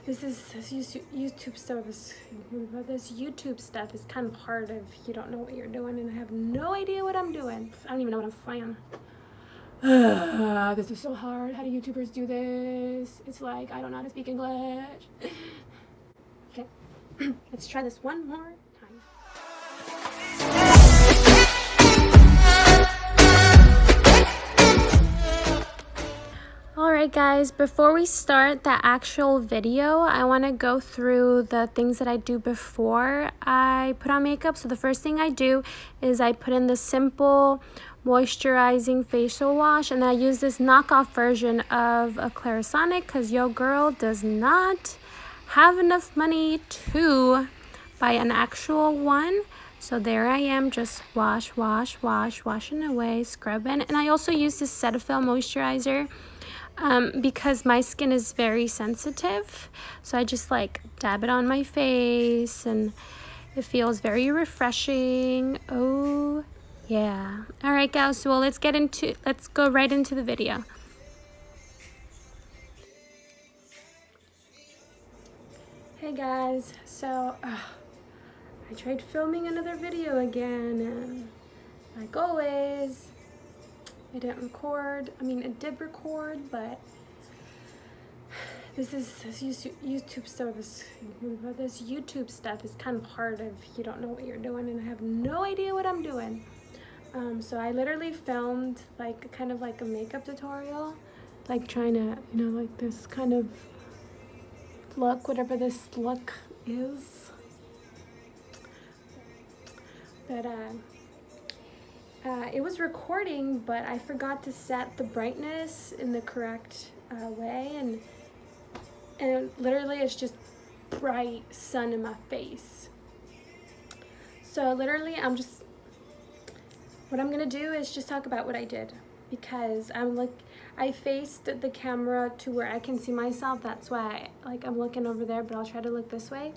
This YouTube stuff is kind of hard if you don't know what you're doing, and I have no idea what I'm doing. I don't even know what I'm flying. This is so hard. How do YouTubers do this? It's like I don't know how to speak English. Okay, let's try this one more time. Alright guys, before we start the actual video, I want to go through the things that I do before I put on makeup. So the first thing I do is I put in the simple moisturizing facial wash, and I use this knockoff version of a Clarisonic because your girl does not have enough money to buy an actual one. So there I am, just washing away, scrubbing. And I also use this Cetaphil moisturizer because my skin is very sensitive. So I just like dab it on my face and it feels very refreshing. Oh yeah. All right guys, so let's go right into the video. Hey guys, so I tried filming another video again, and like always, it didn't record. I mean, it did record, but this YouTube stuff is kind of hard if you don't know what you're doing, and I have no idea what I'm doing. So I literally filmed like kind of like a makeup tutorial, like trying to, you know, like this kind of look, whatever this look is. But it was recording, but I forgot to set the brightness in the correct way, and literally it's just bright sun in my face. So literally what I'm gonna do is just talk about what I did, because I faced the camera to where I can see myself. That's why I'm looking over there, but I'll try to look this way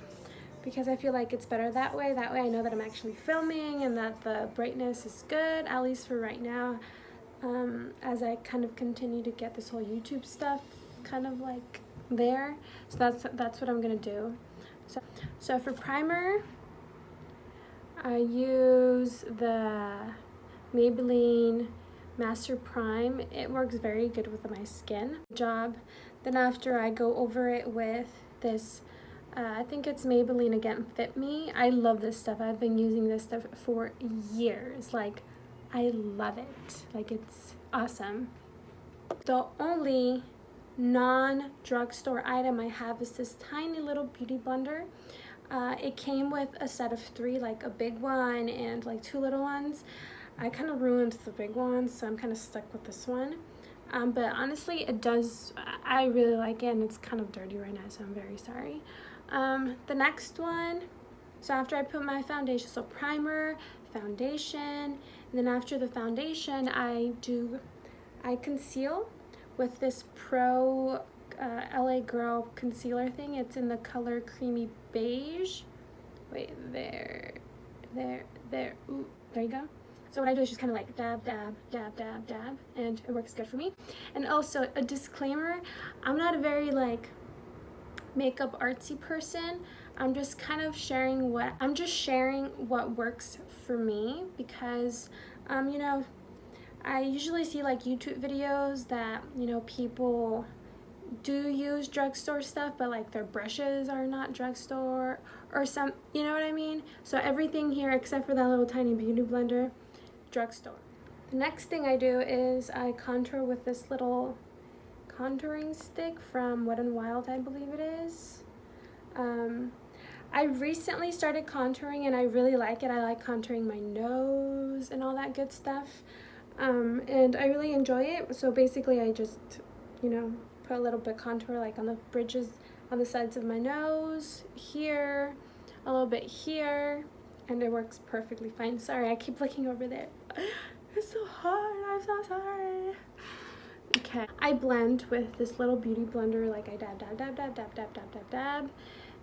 because I feel like it's better that way. That way I know that I'm actually filming and that the brightness is good, at least for right now, as I kind of continue to get this whole YouTube stuff kind of like there. So that's what I'm gonna do. So for primer, I use the Maybelline Master Prime. It works very good with my skin. Job. Then after, I go over it with this I think it's Maybelline Again Fit Me. I love this stuff. I've been using this stuff for years. Like, I love it. Like, it's awesome. The only non-drugstore item I have is this tiny little beauty blender. It came with a set of 3, like a big one and like 2 little ones. I kind of ruined the big one, so I'm kind of stuck with this one. But honestly, I really like it, and it's kind of dirty right now, so I'm very sorry. The next one, so after I put my foundation, so primer, foundation, and then after the foundation, I conceal with this Pro LA Girl concealer thing. It's in the color Creamy Beige. Wait, there. Ooh, there you go. So what I do is just kind of like dab, and it works good for me. And also, a disclaimer, I'm not a very like makeup artsy person. I'm just kind of sharing what works for me, because you know, I usually see like YouTube videos that, you know, people do use drugstore stuff, but like their brushes are not drugstore or some, you know what I mean? So everything here except for that little tiny beauty blender, drugstore. The next thing I do is I contour with this little contouring stick from Wet&Wild, I believe it is. I recently started contouring and I really like it. I like contouring my nose and all that good stuff, and I really enjoy it. So basically I just, you know, put a little bit contour like on the bridges, on the sides of my nose, here, a little bit here, and it works perfectly fine. Sorry, I keep looking over there. It's so hard, I'm so sorry. Okay, I blend with this little beauty blender, like I dab.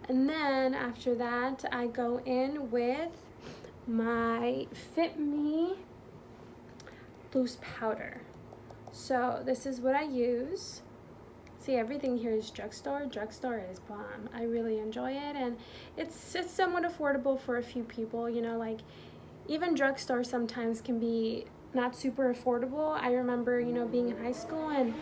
And then after that, I go in with my Fit Me loose powder. So this is what I use. See, everything here is drugstore. Drugstore is bomb. I really enjoy it, and it's somewhat affordable for a few people, you know, like even drugstore sometimes can be not super affordable. I remember, you know, being in high school and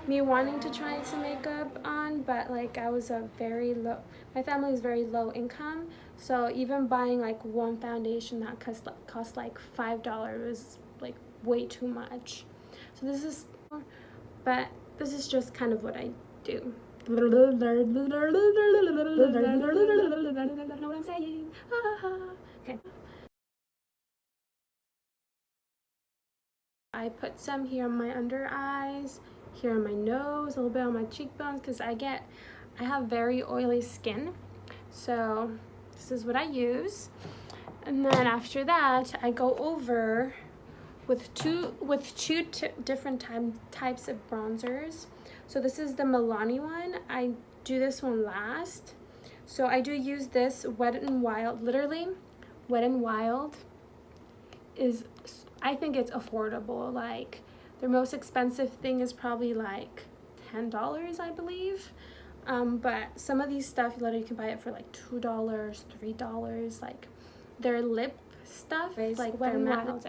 me wanting to try some makeup on, but like I was my family was very low income, so even buying like one foundation that cost like $5 was like way too much. So but this is just kind of what I do. Know what I'm saying? Okay. I put some here on my under eyes, here on my nose, a little bit on my cheekbones, because I have very oily skin. So this is what I use. And then after that, I go over with two different types of bronzers. So this is the Milani one. I do this one last. So I do use this Wet and Wild. Literally, Wet and Wild is, I think it's affordable. Like their most expensive thing is probably like $10, I believe. But some of these stuff, literally you can buy it for like $2, $3. Like their lip stuff, like Wet and Wild.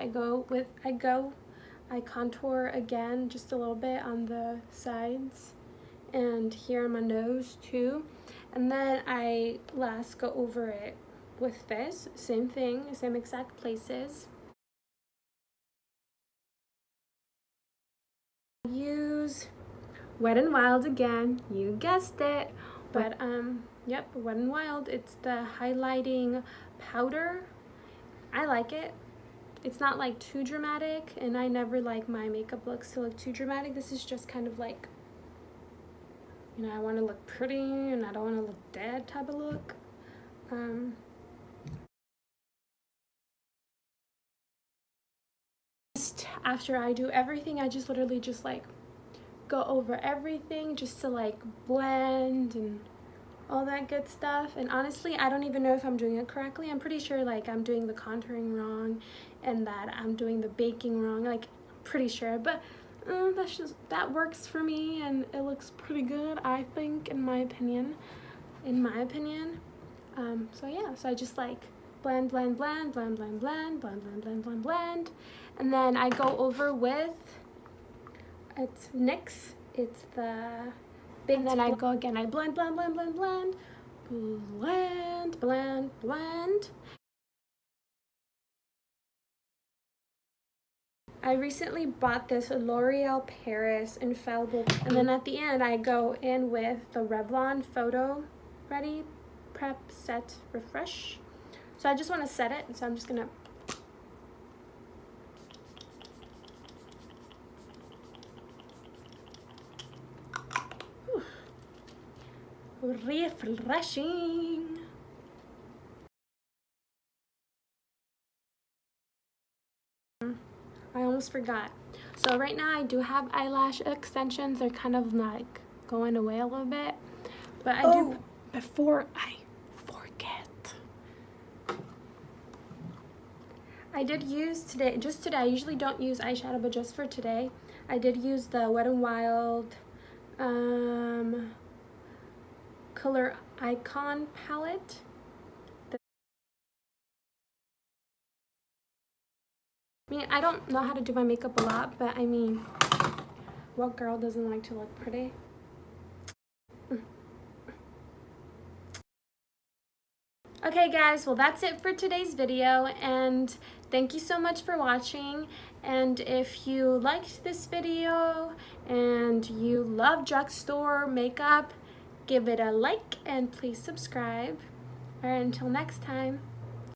I contour again just a little bit on the sides and here on my nose too. And then I last go over it with this, same thing, same exact places. Use Wet and Wild again, you guessed it. But yep, Wet and Wild, it's the highlighting powder. I like it. It's not like too dramatic, and I never like my makeup looks to look too dramatic. This is just kind of like, you know, I want to look pretty and I don't want to look dead type of look. Just after I do everything, I just literally just like go over everything just to like blend and all that good stuff. And honestly, I don't even know if I'm doing it correctly. I'm pretty sure like I'm doing the contouring wrong and that I'm doing the baking wrong, like pretty sure, but that works for me and it looks pretty good, I think, in my opinion. So yeah, so I just like blend, and then I go over with, it's NYX, it's the big, and then I go again, I blend. I recently bought this L'Oreal Paris Infallible, and then at the end I go in with the Revlon Photo Ready Prep Set Refresh. So I just want to set it, so I'm just gonna refreshing. I almost forgot. So right now I do have eyelash extensions. They're kind of like going away a little bit, but I do, before I forget, I did use today, I usually don't use eyeshadow, but just for today, I did use the Wet n Wild Color Icon palette. I mean, I don't know how to do my makeup a lot, but I mean, what girl doesn't like to look pretty? Okay guys, well that's it for today's video, and thank you so much for watching. And if you liked this video and you love drugstore makeup, give it a like and please subscribe. Alright, until next time.